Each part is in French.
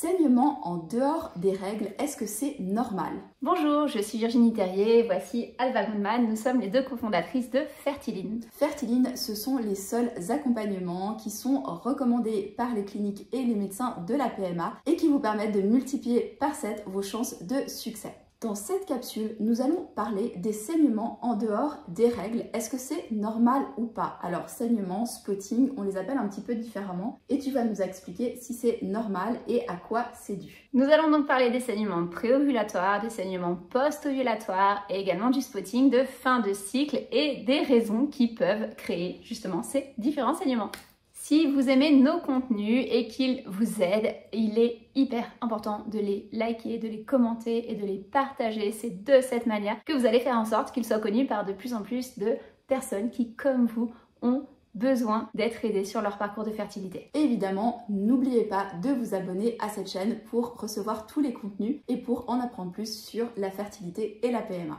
Saignement en dehors des règles, est-ce que c'est normal? Bonjour, je suis Virginie Terrier, voici Alva Goodman, nous sommes les deux cofondatrices de Fertiline. Fertiline, ce sont les seuls accompagnements qui sont recommandés par les cliniques et les médecins de la PMA et qui vous permettent de multiplier par 7 vos chances de succès. Dans cette capsule, nous allons parler des saignements en dehors des règles. Est-ce que c'est normal ou pas? Alors, saignements, spotting, on les appelle un petit peu différemment et tu vas nous expliquer si c'est normal et à quoi c'est dû. Nous allons donc parler des saignements préovulatoires, des saignements post-ovulatoires et également du spotting de fin de cycle et des raisons qui peuvent créer justement ces différents saignements. Si vous aimez nos contenus et qu'ils vous aident, il est hyper important de les liker, de les commenter et de les partager. C'est de cette manière que vous allez faire en sorte qu'ils soient connus par de plus en plus de personnes qui, comme vous, ont besoin d'être aidées sur leur parcours de fertilité. Évidemment, n'oubliez pas de vous abonner à cette chaîne pour recevoir tous les contenus et pour en apprendre plus sur la fertilité et la PMA.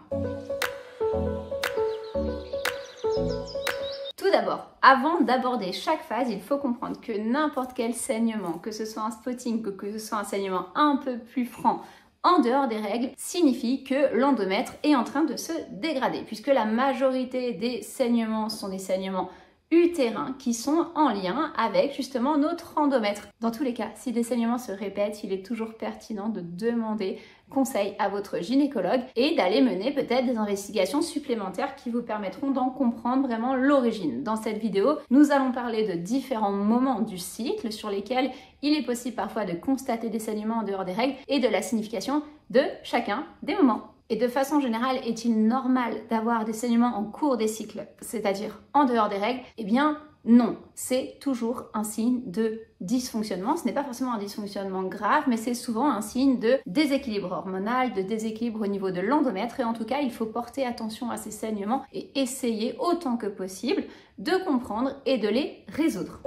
Tout d'abord, avant d'aborder chaque phase, il faut comprendre que n'importe quel saignement, que ce soit un spotting, que ce soit un saignement un peu plus franc, en dehors des règles, signifie que l'endomètre est en train de se dégrader, puisque la majorité des saignements sont des saignements utérins qui sont en lien avec justement notre endomètre. Dans tous les cas, si des saignements se répètent, il est toujours pertinent de demander conseil à votre gynécologue et d'aller mener peut-être des investigations supplémentaires qui vous permettront d'en comprendre vraiment l'origine. Dans cette vidéo, nous allons parler de différents moments du cycle sur lesquels il est possible parfois de constater des saignements en dehors des règles et de la signification de chacun des moments. Et de façon générale, est-il normal d'avoir des saignements en cours des cycles, c'est-à-dire en dehors des règles? Eh bien non, c'est toujours un signe de dysfonctionnement. Ce n'est pas forcément un dysfonctionnement grave, mais c'est souvent un signe de déséquilibre hormonal, de déséquilibre au niveau de l'endomètre. Et en tout cas, il faut porter attention à ces saignements et essayer autant que possible de comprendre et de les résoudre.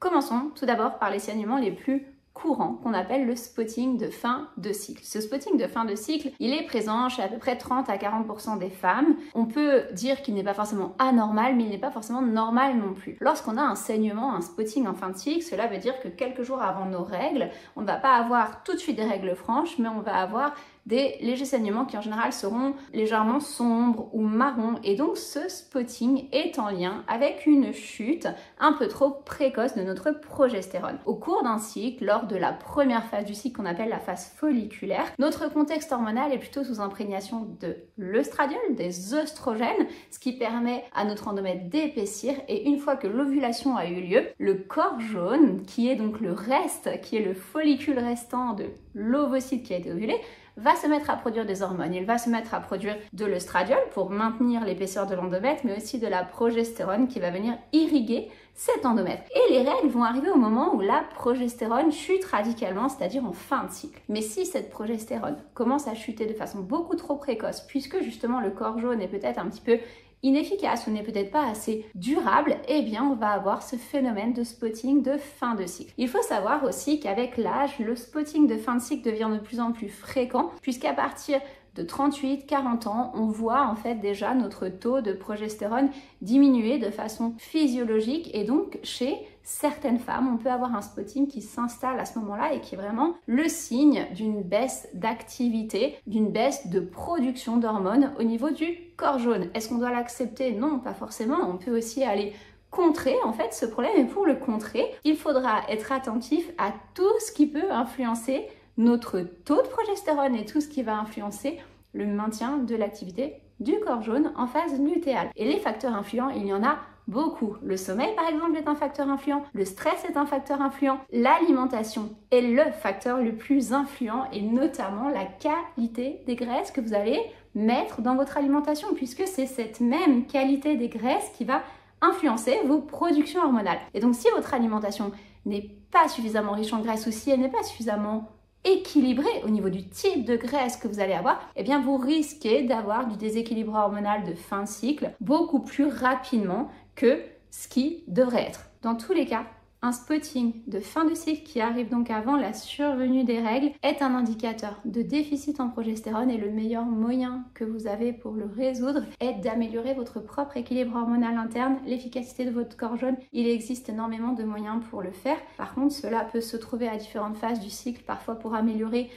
Commençons tout d'abord par les saignements les plus courant qu'on appelle le spotting de fin de cycle. Ce spotting de fin de cycle, il est présent chez à peu près 30 à 40% des femmes. On peut dire qu'il n'est pas forcément anormal, mais il n'est pas forcément normal non plus. Lorsqu'on a un saignement, un spotting en fin de cycle, cela veut dire que quelques jours avant nos règles, on ne va pas avoir tout de suite des règles franches, mais on va avoir des légers saignements qui en général seront légèrement sombres ou marrons, et donc ce spotting est en lien avec une chute un peu trop précoce de notre progestérone. Au cours d'un cycle, lors de la première phase du cycle qu'on appelle la phase folliculaire, notre contexte hormonal est plutôt sous imprégnation de l'œstradiol, des œstrogènes, ce qui permet à notre endomètre d'épaissir, et une fois que l'ovulation a eu lieu, le corps jaune, qui est donc le reste, qui est le follicule restant de l'ovocyte qui a été ovulé, va se mettre à produire des hormones. Il va se mettre à produire de l'œstradiol pour maintenir l'épaisseur de l'endomètre, mais aussi de la progestérone qui va venir irriguer cet endomètre. Et les règles vont arriver au moment où la progestérone chute radicalement, c'est-à-dire en fin de cycle. Mais si cette progestérone commence à chuter de façon beaucoup trop précoce, puisque justement le corps jaune est peut-être un petit peu inefficace ou n'est peut-être pas assez durable, eh bien on va avoir ce phénomène de spotting de fin de cycle. Il faut savoir aussi qu'avec l'âge, le spotting de fin de cycle devient de plus en plus fréquent, puisqu'à partir de 38-40 ans, on voit en fait déjà notre taux de progestérone diminuer de façon physiologique, et donc chez certaines femmes, on peut avoir un spotting qui s'installe à ce moment-là et qui est vraiment le signe d'une baisse d'activité, d'une baisse de production d'hormones au niveau du corps jaune. Est-ce qu'on doit l'accepter? Non, pas forcément. On peut aussi aller contrer en fait ce problème, et pour le contrer, il faudra être attentif à tout ce qui peut influencer notre taux de progestérone et tout ce qui va influencer le maintien de l'activité du corps jaune en phase lutéale. Et les facteurs influents, il y en a beaucoup. Le sommeil, par exemple, est un facteur influent. Le stress est un facteur influent. L'alimentation est le facteur le plus influent, et notamment la qualité des graisses que vous allez mettre dans votre alimentation, puisque c'est cette même qualité des graisses qui va influencer vos productions hormonales. Et donc, si votre alimentation n'est pas suffisamment riche en graisse, ou si elle n'est pas suffisamment équilibré au niveau du type de graisse que vous allez avoir, eh bien vous risquez d'avoir du déséquilibre hormonal de fin de cycle beaucoup plus rapidement que ce qui devrait être. Dans tous les cas, Un spotting de fin de cycle qui arrive donc avant la survenue des règles est un indicateur de déficit en progestérone et le meilleur moyen que vous avez pour le résoudre est d'améliorer votre propre équilibre hormonal interne, l'efficacité de votre corps jaune. Il existe énormément de moyens pour le faire. Par contre, cela peut se trouver à différentes phases du cycle. Parfois, pour améliorer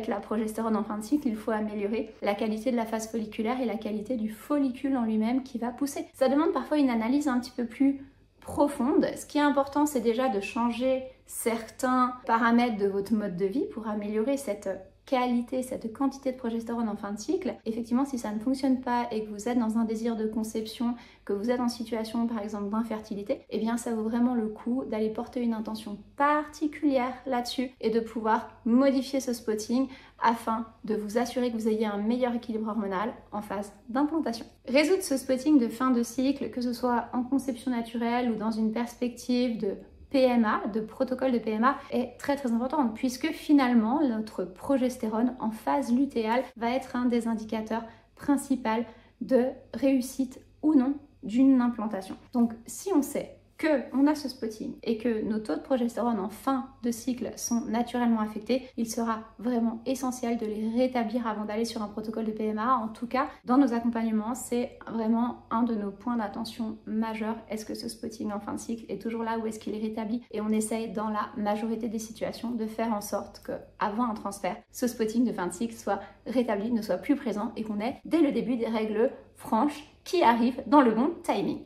la progestérone en fin de cycle, il faut améliorer la qualité de la phase folliculaire et la qualité du follicule en lui-même qui va pousser. Ça demande parfois une analyse un petit peu plus profonde. Ce qui est important, c'est déjà de changer certains paramètres de votre mode de vie pour améliorer cette qualité, cette quantité de progestérone en fin de cycle. Effectivement, si ça ne fonctionne pas et que vous êtes dans un désir de conception, que vous êtes en situation par exemple d'infertilité, eh bien ça vaut vraiment le coup d'aller porter une intention particulière là-dessus et de pouvoir modifier ce spotting afin de vous assurer que vous ayez un meilleur équilibre hormonal en phase d'implantation. Résoudre ce spotting de fin de cycle, que ce soit en conception naturelle ou dans une perspective de PMA, de protocole de PMA, est très importante puisque finalement notre progestérone en phase lutéale va être un des indicateurs principaux de réussite ou non d'une implantation. Donc si on sait qu'on a ce spotting et que nos taux de progestérone en fin de cycle sont naturellement affectés, il sera vraiment essentiel de les rétablir avant d'aller sur un protocole de PMA. En tout cas, dans nos accompagnements, c'est vraiment un de nos points d'attention majeurs. Est-ce que ce spotting en fin de cycle est toujours là ou est-ce qu'il est rétabli? Et on essaye dans la majorité des situations de faire en sorte qu'avant un transfert, ce spotting de fin de cycle soit rétabli, ne soit plus présent et qu'on ait dès le début des règles franches qui arrivent dans le bon timing.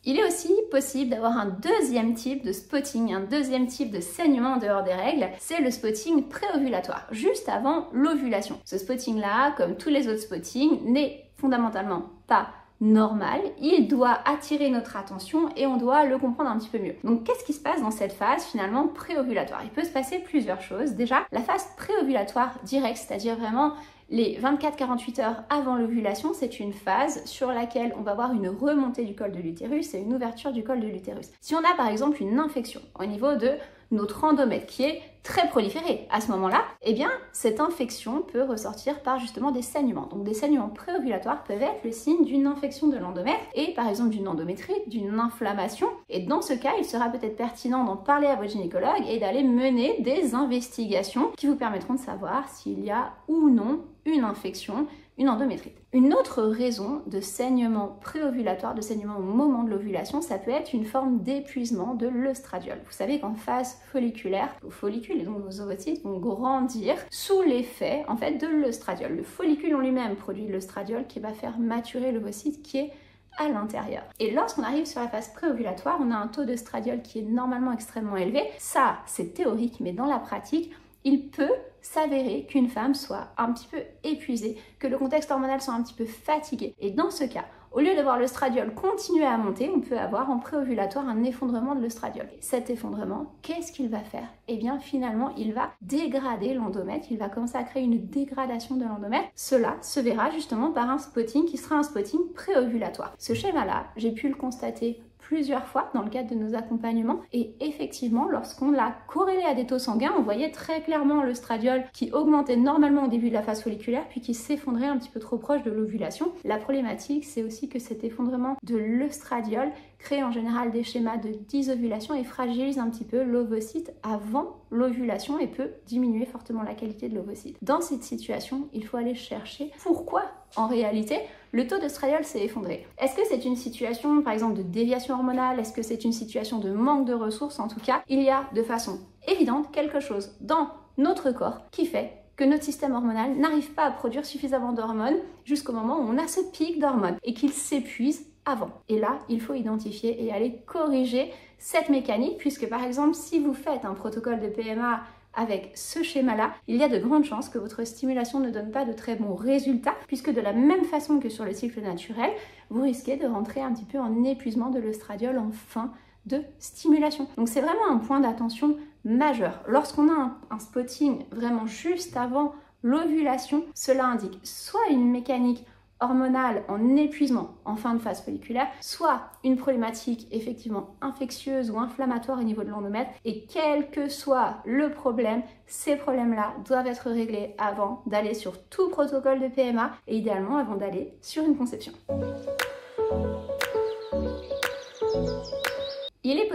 Il est aussi possible d'avoir un deuxième type de spotting, un deuxième type de saignement en dehors des règles, c'est le spotting préovulatoire, juste avant l'ovulation. Ce spotting-là, comme tous les autres spottings, n'est fondamentalement pas normal, il doit attirer notre attention et on doit le comprendre un petit peu mieux. Donc qu'est-ce qui se passe dans cette phase finalement préovulatoire? Il peut se passer plusieurs choses. Déjà, la phase préovulatoire directe, c'est-à-dire vraiment les 24-48 heures avant l'ovulation, c'est une phase sur laquelle on va avoir une remontée du col de l'utérus et une ouverture du col de l'utérus. Si on a par exemple une infection au niveau de notre endomètre qui est très proliféré à ce moment-là, eh bien cette infection peut ressortir par justement des saignements. Donc des saignements préovulatoires peuvent être le signe d'une infection de l'endomètre et par exemple d'une endométrite, d'une inflammation. Et dans ce cas, il sera peut-être pertinent d'en parler à votre gynécologue et d'aller mener des investigations qui vous permettront de savoir s'il y a ou non une infection, une endométrite. Une autre raison de saignement préovulatoire, de saignement au moment de l'ovulation, ça peut être une forme d'épuisement de l'œstradiol. Vous savez qu'en phase folliculaire, vos follicules et donc vos ovocytes vont grandir sous l'effet en fait de l'œstradiol. Le follicule en lui-même produit de l'œstradiol qui va faire maturer l'ovocyte qui est à l'intérieur. Et lorsqu'on arrive sur la phase préovulatoire, on a un taux d'œstradiol qui est normalement extrêmement élevé. Ça, c'est théorique, mais dans la pratique, il peut s'avérer qu'une femme soit un petit peu épuisée, que le contexte hormonal soit un petit peu fatigué. Et dans ce cas, au lieu de voir l'œstradiol continuer à monter, on peut avoir en préovulatoire un effondrement de l'œstradiol. Cet effondrement, qu'est-ce qu'il va faire? Eh bien finalement, il va dégrader l'endomètre, il va commencer à créer une dégradation de l'endomètre. Cela se verra justement par un spotting qui sera un spotting préovulatoire. Ce schéma-là, j'ai pu le constater plusieurs fois dans le cadre de nos accompagnements et effectivement lorsqu'on l'a corrélé à des taux sanguins, on voyait très clairement l'œstradiol qui augmentait normalement au début de la phase folliculaire puis qui s'effondrait un petit peu trop proche de l'ovulation. La problématique, c'est aussi que cet effondrement de l'œstradiol crée en général des schémas de dysovulation et fragilise un petit peu l'ovocyte avant l'ovulation et peut diminuer fortement la qualité de l'ovocyte. Dans cette situation, il faut aller chercher pourquoi en réalité le taux d'œstradiol s'est effondré. Est-ce que c'est une situation par exemple de déviation hormonale? Est-ce que c'est une situation de manque de ressources? En tout cas, il y a de façon évidente quelque chose dans notre corps qui fait que notre système hormonal n'arrive pas à produire suffisamment d'hormones jusqu'au moment où on a ce pic d'hormones et qu'il s'épuise avant. Et là, il faut identifier et aller corriger cette mécanique puisque par exemple, si vous faites un protocole de PMA avec ce schéma-là, il y a de grandes chances que votre stimulation ne donne pas de très bons résultats puisque de la même façon que sur le cycle naturel, vous risquez de rentrer un petit peu en épuisement de l'œstradiol en fin de stimulation. Donc c'est vraiment un point d'attention majeur. Lorsqu'on a un spotting vraiment juste avant l'ovulation, cela indique soit une mécanique hormonale en épuisement en fin de phase folliculaire, soit une problématique effectivement infectieuse ou inflammatoire au niveau de l'endomètre et quel que soit le problème, ces problèmes-là doivent être réglés avant d'aller sur tout protocole de PMA et idéalement avant d'aller sur une conception.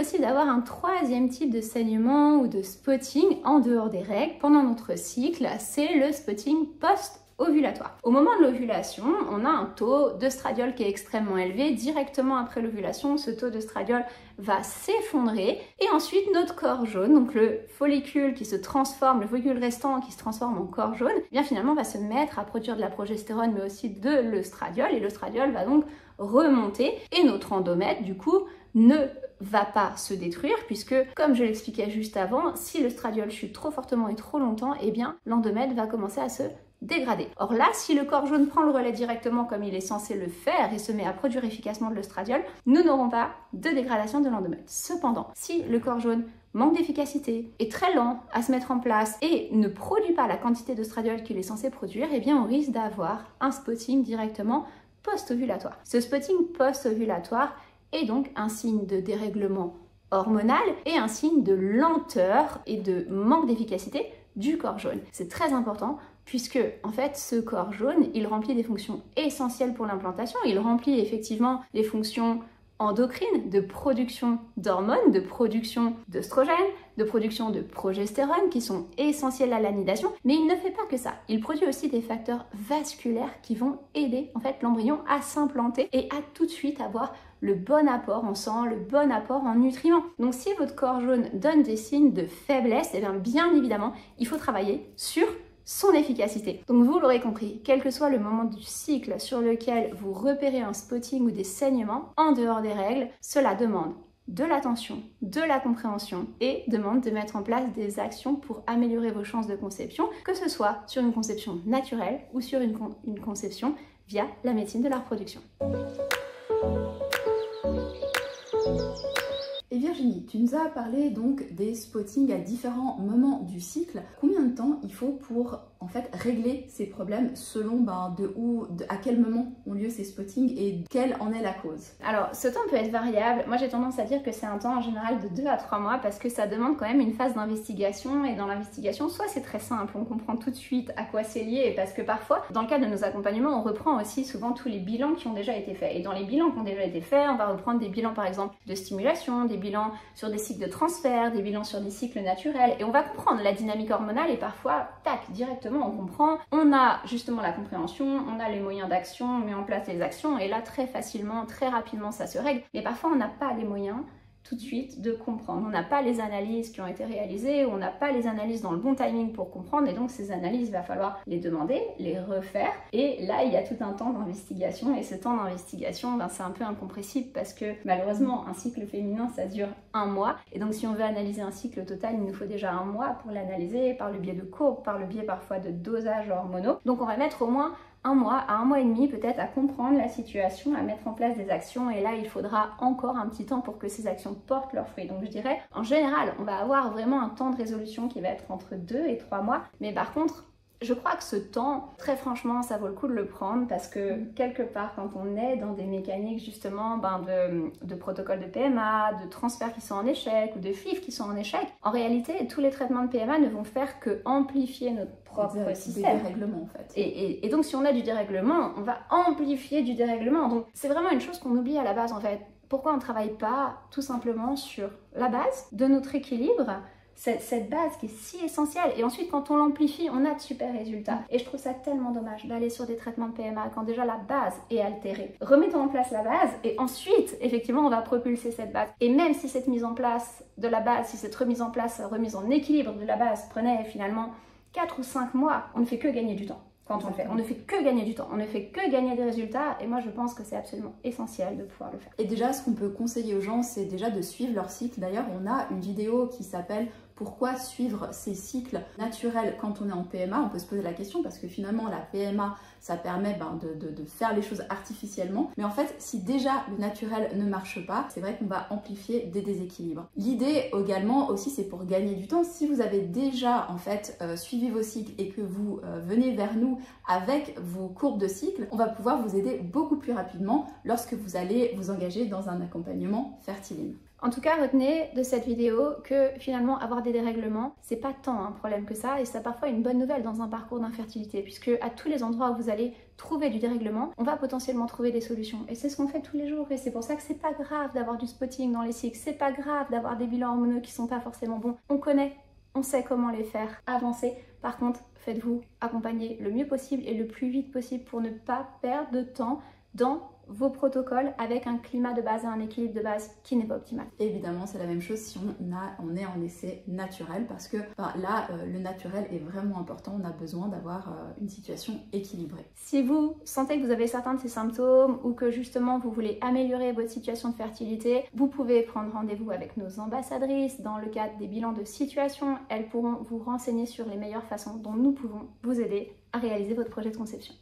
possible d'avoir un troisième type de saignement ou de spotting en dehors des règles pendant notre cycle, c'est le spotting post-ovulatoire. Au moment de l'ovulation, on a un taux d'œstradiol qui est extrêmement élevé. Directement après l'ovulation, ce taux d'œstradiol va s'effondrer et ensuite notre corps jaune, donc le follicule qui se transforme, le follicule restant qui se transforme en corps jaune, eh bien finalement va se mettre à produire de la progestérone mais aussi de l'œstradiol et l'œstradiol va donc remonter et notre endomètre du coup ne va pas se détruire puisque, comme je l'expliquais juste avant, si l'œstradiol chute trop fortement et trop longtemps, eh bien l'endomètre va commencer à se dégrader. Or là, si le corps jaune prend le relais directement comme il est censé le faire et se met à produire efficacement de l'œstradiol, nous n'aurons pas de dégradation de l'endomètre. Cependant, si le corps jaune manque d'efficacité, est très lent à se mettre en place et ne produit pas la quantité d'œstradiol qu'il est censé produire, eh bien on risque d'avoir un spotting directement post-ovulatoire. Ce spotting post-ovulatoire est donc un signe de dérèglement hormonal et un signe de lenteur et de manque d'efficacité du corps jaune. C'est très important puisque en fait ce corps jaune, il remplit des fonctions essentielles pour l'implantation, il remplit effectivement les fonctions endocrines, de production d'hormones, de production d'œstrogènes, de production de progestérone qui sont essentielles à l'anidation, mais il ne fait pas que ça. Il produit aussi des facteurs vasculaires qui vont aider en fait l'embryon à s'implanter et à tout de suite avoir le bon apport en sang, le bon apport en nutriments. Donc si votre corps jaune donne des signes de faiblesse, eh bien évidemment, il faut travailler sur son efficacité. Donc vous l'aurez compris, quel que soit le moment du cycle sur lequel vous repérez un spotting ou des saignements en dehors des règles, cela demande de l'attention, de la compréhension et demande de mettre en place des actions pour améliorer vos chances de conception, que ce soit sur une conception naturelle ou sur une conception via la médecine de la reproduction. Et Virginie, tu nous as parlé donc des spottings à différents moments du cycle. Combien de temps il faut pour en fait régler ces problèmes selon à quel moment ont lieu ces spottings et quelle en est la cause? Alors ce temps peut être variable. Moi j'ai tendance à dire que c'est un temps en général de 2 à 3 mois parce que ça demande quand même une phase d'investigation et dans l'investigation soit c'est très simple, on comprend tout de suite à quoi c'est lié et parce que parfois dans le cadre de nos accompagnements on reprend aussi souvent tous les bilans qui ont déjà été faits et dans les bilans qui ont déjà été faits on va reprendre des bilans par exemple de stimulation, des bilans sur des cycles de transfert, des bilans sur des cycles naturels et on va comprendre la dynamique hormonale et parfois tac directement on comprend, on a justement la compréhension, on a les moyens d'action, on met en place les actions et là très facilement, très rapidement ça se règle. Mais parfois on n'a pas les moyens tout de suite de comprendre. On n'a pas les analyses qui ont été réalisées, on n'a pas les analyses dans le bon timing pour comprendre et donc ces analyses, il va falloir les demander, les refaire et là il y a tout un temps d'investigation et ce temps d'investigation, c'est un peu incompressible parce que malheureusement un cycle féminin ça dure 1 mois et donc si on veut analyser un cycle total, il nous faut déjà 1 mois pour l'analyser par le biais de courbes, par le biais parfois de dosages hormonaux. Donc on va mettre au moins 1 mois à 1 mois et demi peut-être à comprendre la situation, à mettre en place des actions et là il faudra encore un petit temps pour que ces actions portent leurs fruits. Donc je dirais en général on va avoir vraiment un temps de résolution qui va être entre 2 et 3 mois mais par contre je crois que ce temps, très franchement, ça vaut le coup de le prendre parce que quelque part, quand on est dans des mécaniques justement de protocoles de PMA, de transferts qui sont en échec ou de FIV qui sont en échec, en réalité, tous les traitements de PMA ne vont faire que amplifier notre propre système. Des dérèglements en fait. Et donc si on a du dérèglement, on va amplifier du dérèglement. Donc c'est vraiment une chose qu'on oublie à la base en fait. Pourquoi on ne travaille pas tout simplement sur la base de notre équilibre, cette base qui est si essentielle et ensuite quand on l'amplifie on a de super résultats et je trouve ça tellement dommage d'aller sur des traitements de PMA quand déjà la base est altérée. Remettons en place la base et ensuite effectivement on va propulser cette base et même si cette mise en place de la base, si cette remise en équilibre de la base prenait finalement 4 ou 5 mois, on ne fait que gagner du temps. Quand on le fait, on ne fait que gagner du temps, on ne fait que gagner des résultats et moi je pense que c'est absolument essentiel de pouvoir le faire. Et déjà ce qu'on peut conseiller aux gens c'est déjà de suivre leur cycle. D'ailleurs on a une vidéo qui s'appelle pourquoi suivre ces cycles naturels quand on est en PMA. On peut se poser la question parce que finalement la PMA ça permet de faire les choses artificiellement. Mais en fait si déjà le naturel ne marche pas, c'est vrai qu'on va amplifier des déséquilibres. L'idée également aussi c'est pour gagner du temps. Si vous avez déjà en fait suivi vos cycles et que vous venez vers nous avec vos courbes de cycle, on va pouvoir vous aider beaucoup plus rapidement lorsque vous allez vous engager dans un accompagnement fertiline. En tout cas, retenez de cette vidéo que finalement avoir des dérèglements, c'est pas tant un problème que ça et c'est parfois une bonne nouvelle dans un parcours d'infertilité puisque à tous les endroits où vous allez trouver du dérèglement, on va potentiellement trouver des solutions. Et c'est ce qu'on fait tous les jours. Et c'est pour ça que c'est pas grave d'avoir du spotting dans les cycles, c'est pas grave d'avoir des bilans hormonaux qui sont pas forcément bons. On connaît, on sait comment les faire avancer. Par contre, faites-vous accompagner le mieux possible et le plus vite possible pour ne pas perdre de temps dans vos protocoles avec un climat de base et un équilibre de base qui n'est pas optimal. Évidemment, c'est la même chose si on est en essai naturel parce que là, le naturel est vraiment important. On a besoin d'avoir une situation équilibrée. Si vous sentez que vous avez certains de ces symptômes ou que justement vous voulez améliorer votre situation de fertilité, vous pouvez prendre rendez-vous avec nos ambassadrices dans le cadre des bilans de situation. Elles pourront vous renseigner sur les meilleures façons dont nous pouvons vous aider à réaliser votre projet de conception.